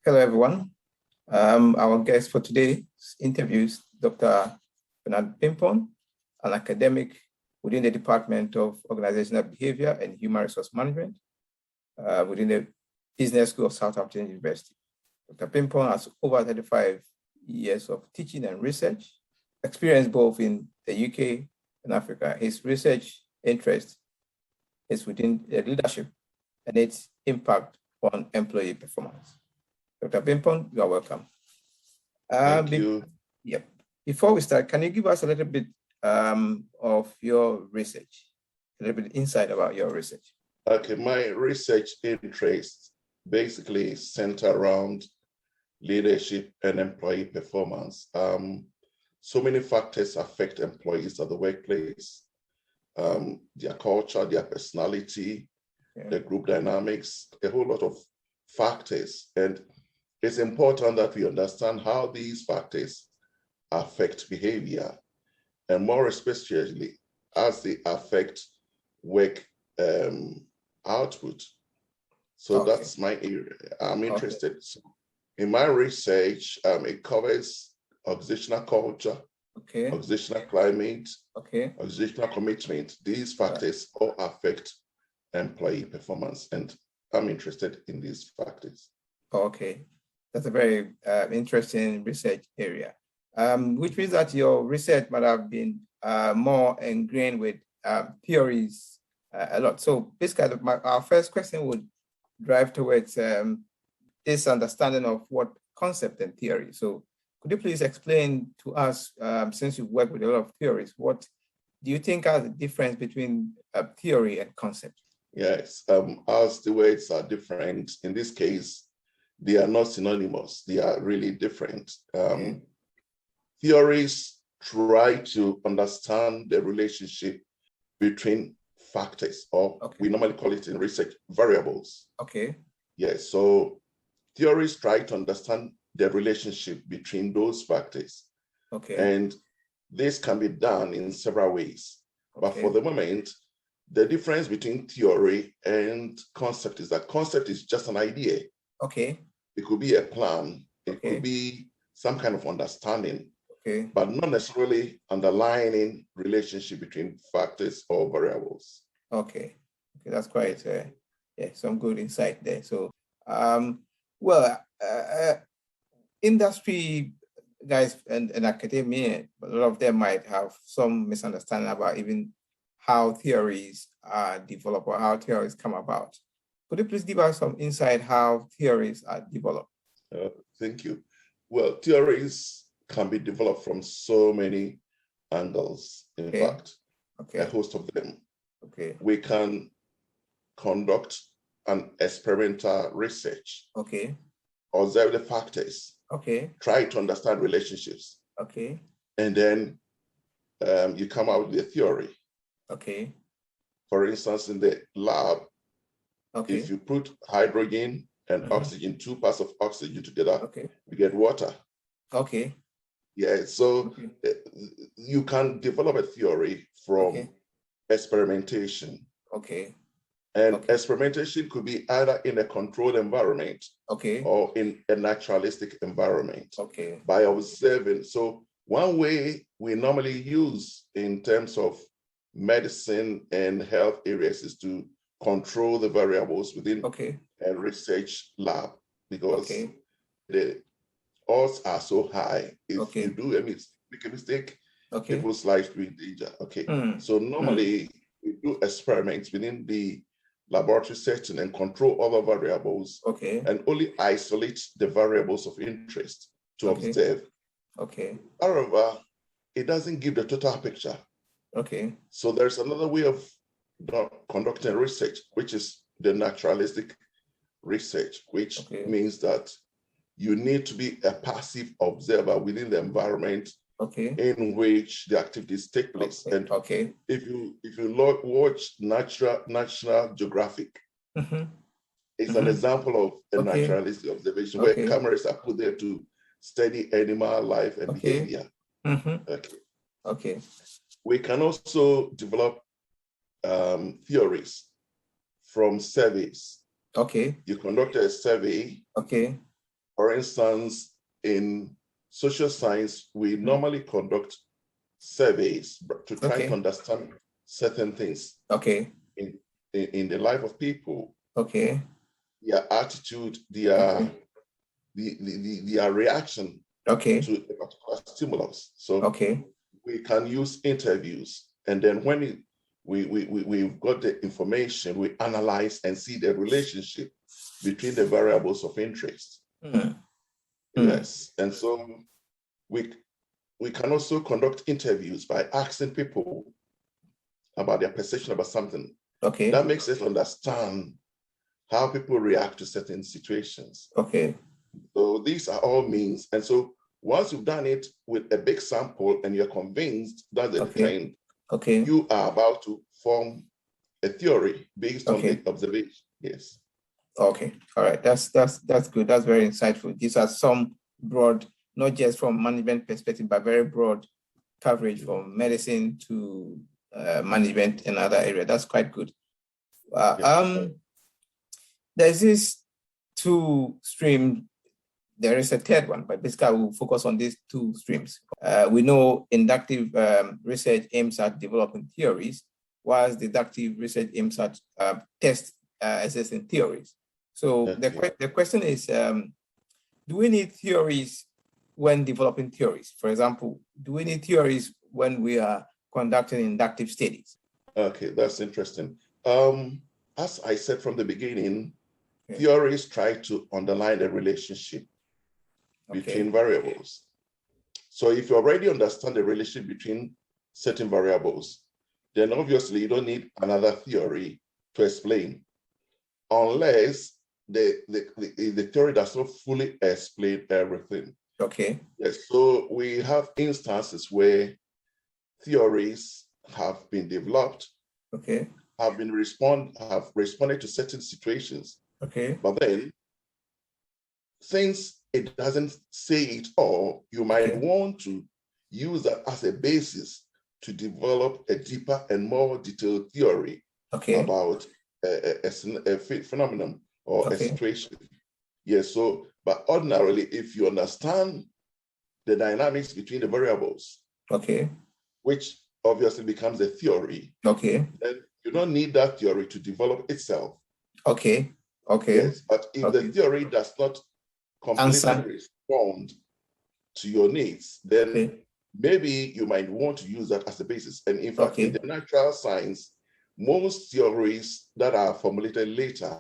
Hello, everyone. Our guest for today's interview is Dr. Bernard Pimpon, an academic within the Department of Organizational Behavior and Human Resource Management within the Business School of Southampton University. Dr. Pimpon has over 35 years of teaching and research experience both in the UK and Africa. His research interest is within the leadership and its impact on employee performance. Dr. Pimpon, you are welcome. Thank you. Yep. Before we start, can you give us a little bit of your research, a little bit insight about your research? Okay, my research interests basically center around leadership and employee performance. So many factors affect employees at the workplace, their culture, their personality, the group dynamics, a whole lot of factors. And it's important that we understand how these factors affect behavior, and more especially as they affect work output. So that's my area. I'm interested. So in my research, it covers organizational culture, organizational climate, organizational commitment. These factors all affect employee performance, and I'm interested in these factors. Okay, that's a very interesting research area, which means that your research might have been more ingrained with theories a lot. So basically, our first question would drive towards this understanding of what concept and theory. So could you please explain to us, since you work with a lot of theories, what do you think are the difference between theory and concept? Yes, as the words are different, in this case, they are not synonymous. They are really different. Theories try to understand the relationship between factors, or we normally call it in research, variables. Yes, so theories try to understand the relationship between those factors. And this can be done in several ways. But for the moment, the difference between theory and concept is that concept is just an idea. It could be a plan. It could be some kind of understanding, but not necessarily underlying relationship between factors or variables. That's quite some good insight there. So, industry guys and academia, a lot of them might have some misunderstanding about even how theories are developed or how theories come about. Could you please give us some insight how theories are developed? Thank you. Well, theories can be developed from so many angles, in fact, a host of them. We can conduct an experimental research, observe the factors, try to understand relationships, and then you come out with a theory. For instance, in the lab, if you put hydrogen and oxygen, two parts of oxygen together, you get water. Yeah, so you can develop a theory from experimentation. And experimentation could be either in a controlled environment or in a naturalistic environment by observing. So one way we normally use in terms of medicine and health areas is to control the variables within a research lab, because the odds are so high. If you do make a mistake, people's lives will be in danger. So normally we do experiments within the laboratory setting and control other variables and only isolate the variables of interest to observe. However, it doesn't give the total picture. So there's another way of conducting research, which is the naturalistic research, which means that you need to be a passive observer within the environment in which the activities take place. And if you watch National Geographic, it's an example of a naturalistic observation where cameras are put there to study animal life and behavior. We can also develop theories from surveys. You conduct a survey. For For instance, in social science, we normally conduct surveys to try to understand certain things in the life of people. Their attitude, their reaction to a particular stimulus. So we can use interviews, and then when we've got the information, we analyze and see the relationship between the variables of interest. Yes, and so we can also conduct interviews by asking people about their perception about something. That makes us understand how people react to certain situations. So these are all means. And so once you've done it with a big sample and you're convinced that's the trend, you are about to form a theory based on the observation. Yes. Okay. All right. That's good. That's very insightful. These are some broad, not just from management perspective, but very broad coverage from medicine to management and other areas. That's quite good. There's this two stream. There is a third one, but basically I will focus on these two streams. We know inductive research aims at developing theories, whilst deductive research aims at test assessing theories. So the question is, do we need theories when developing theories? For example, do we need theories when we are conducting inductive studies? Okay, that's interesting. As I said from the beginning, theories try to underline the relationship between variables. So if you already understand the relationship between certain variables, then obviously you don't need another theory to explain, unless the theory does not fully explain everything. Yes, so we have instances where theories have been developed, have responded to certain situations, but then since it doesn't say it all, you might want to use that as a basis to develop a deeper and more detailed theory about a phenomenon or a situation. Yes, so, but ordinarily, if you understand the dynamics between the variables, which obviously becomes a theory, then you don't need that theory to develop itself. Yes, but if the theory does not completely respond to your needs, then maybe you might want to use that as a basis. And in fact, in the natural science, most theories that are formulated later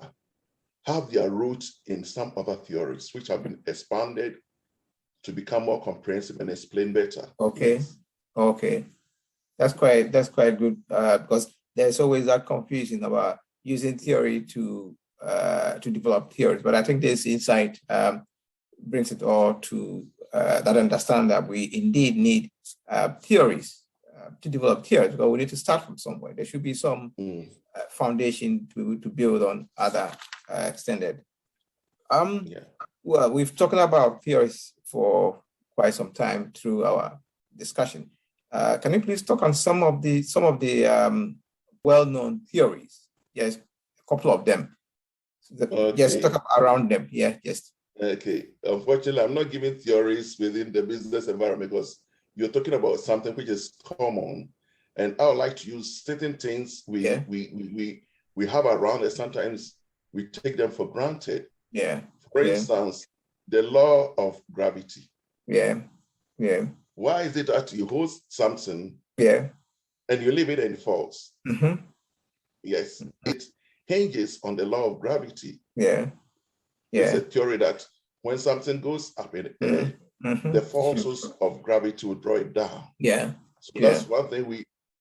have their roots in some other theories, which have been expanded to become more comprehensive and explain better. That's quite good, because there's always that confusion about using theory to develop theories. But I think this insight brings it all to that understand that we indeed need theories to develop theories, because we need to start from somewhere. There should be some foundation to build on other extended. Well, we've talked about theories for quite some time through our discussion. Can you please talk on some of the well-known theories? Yes, a couple of them. Just talk around them. Yeah, yes. Okay. Unfortunately, I'm not giving theories within the business environment because you're talking about something which is common, and I would like to use certain things we have around, and sometimes we take them for granted. For instance, the law of gravity. Why is it that you hold something and you leave it and it falls? Yes, it hinges on the law of gravity. It's a theory that when something goes up in the air, the forces of gravity will draw it down. So that's one thing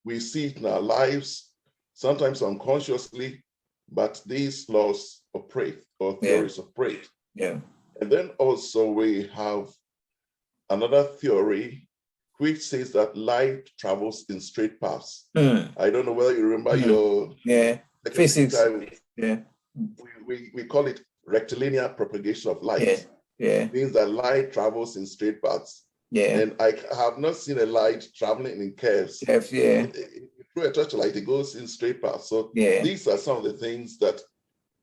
we see it in our lives, sometimes unconsciously, but these laws operate, or theories operate. And then also we have another theory which says that light travels in straight paths. I don't know whether you remember your physics. We call it rectilinear propagation of light. It means that light travels in straight paths. And I have not seen a light traveling in curves. Through a torchlight, it goes in straight paths. So these are some of the things that,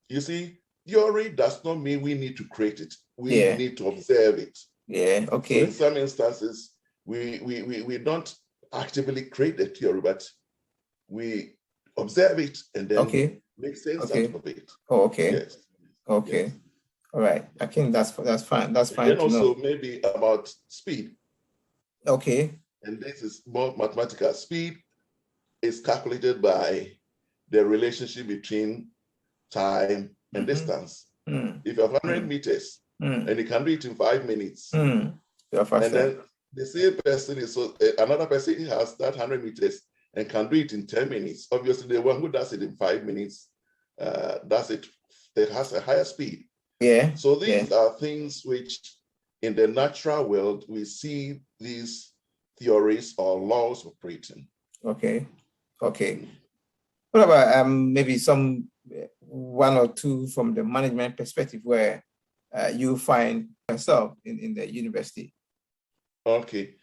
you see, theory does not mean we need to create it. we need to observe it. Yeah, okay. So in some instances, we don't actively create the theory, but we observe it and then make sense out of it. Oh, okay. Yes. Okay. Yes. All right. I think that's fine. That's fine. And then also maybe about speed. Okay. And this is more mathematical. Speed is calculated by the relationship between time and distance. If you have 100 meters and you can do it in 5 minutes, and then the same person is another person has that 100 meters and can do it in 10 minutes. Obviously, the one who does it in 5 minutes does it. That has a higher speed. Yeah. So these are things which, in the natural world, we see these theories or laws operating. Okay. Okay. What about maybe one or two from the management perspective where you find yourself in the university? Okay.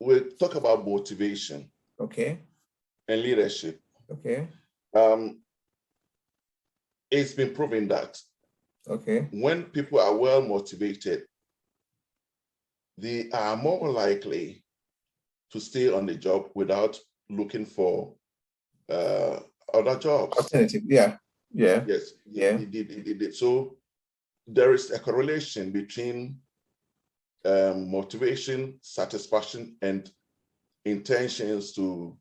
We'll talk about motivation. Okay. And leadership. Okay. It's been proven that when people are well motivated, they are more likely to stay on the job without looking for other jobs. Alternative, yeah. Yes. Yeah. So there is a correlation between motivation, satisfaction, and intentions to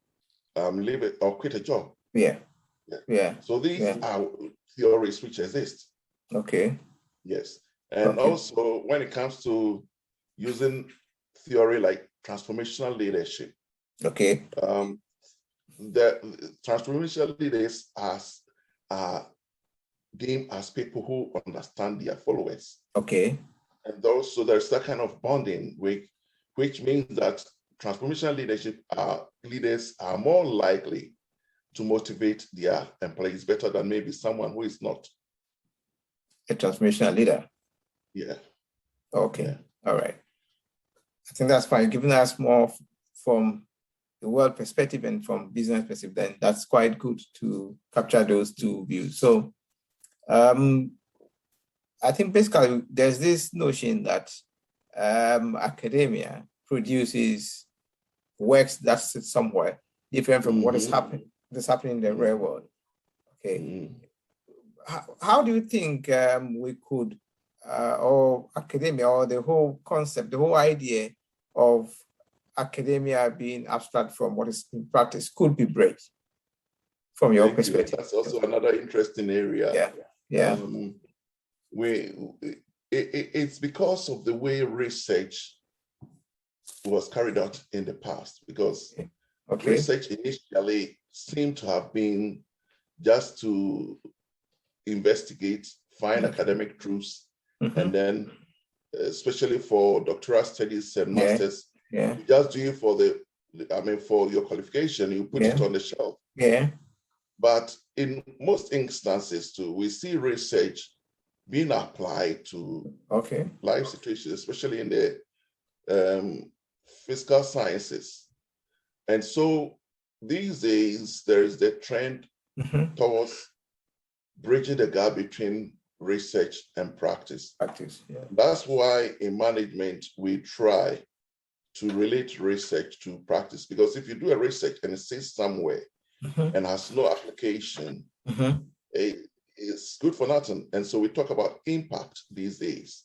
leave it or quit a job. Yeah. So these are theories which exist. Okay. Yes. And also when it comes to using theory like transformational leadership. Okay. The transformational leaders are deemed as people who understand their followers. Okay. And also there's that kind of bonding which means that transformational leaders are more likely to motivate their employees better than maybe someone who is not a transformational leader. Yeah. Okay. Yeah. All right. I think that's fine. Giving us more from the world perspective and from business perspective, then that's quite good to capture those two views. So I think basically there's this notion that academia produces works that sit somewhere different from what is happening in the real world. Okay. How do you think we could, or academia, or the whole concept, the whole idea of academia being abstract from what is in practice could be bridged from your perspective? That's also another interesting area. Yeah. It's because of the way research was carried out in the past, because research initially seemed to have been just to investigate, find academic truths, and then especially for doctoral studies and masters, you just do it for for your qualification, you put it on the shelf. But in most instances too, we see research being applied to life situations, especially in the physical sciences. And so these days, there is the trend towards bridging the gap between research and practice. That's why in management, we try to relate research to practice, because if you do a research and it sits somewhere and has no application, it's good for nothing. And so we talk about impact these days,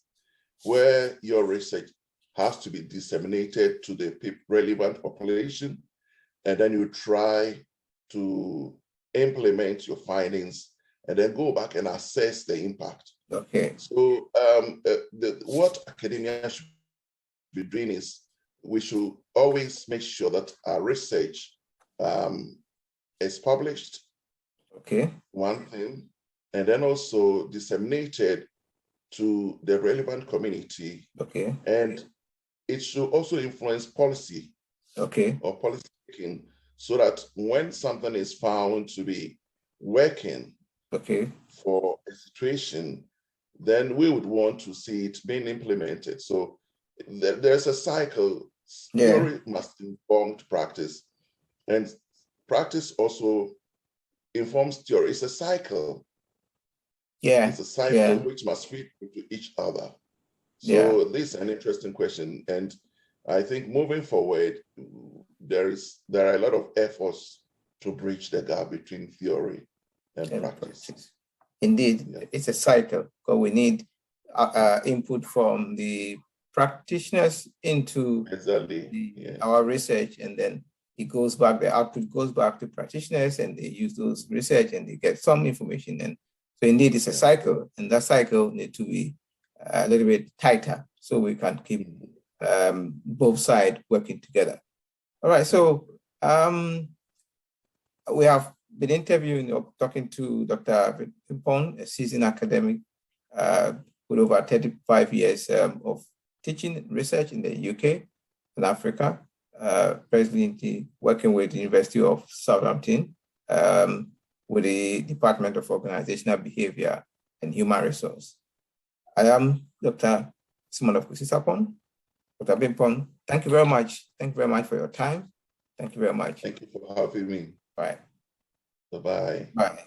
where your research has to be disseminated to the relevant population, and then you try to implement your findings and then go back and assess the impact. So what academia should be doing is we should always make sure that our research is published, one thing, and then also disseminated to the relevant community. And it should also influence policy or policy making, so that when something is found to be working for a situation, then we would want to see it being implemented. So there's a cycle. Theory must inform practice, and practice also informs theory. It's a cycle. It's a cycle which must feed into each other. So this is an interesting question. And I think moving forward, there are a lot of efforts to bridge the gap between theory and practice. Indeed, it's a cycle, because we need input from the practitioners into our research, and then it goes back, the output goes back to practitioners, and they use those research and they get some information. And so indeed it's a cycle, and that cycle needs to be a little bit tighter so we can keep both sides working together. All right, so we have been interviewing or talking to Dr. Pimpon, a seasoned academic with over 35 years of teaching research in the UK and Africa, presently working with the University of Southampton with the Department of Organizational Behavior and Human Resource. I am Dr. Simonof Sapon. Dr. Pimpon, thank you very much. Thank you very much for your time. Thank you very much. Thank you for having me. Bye. Bye-bye. Bye.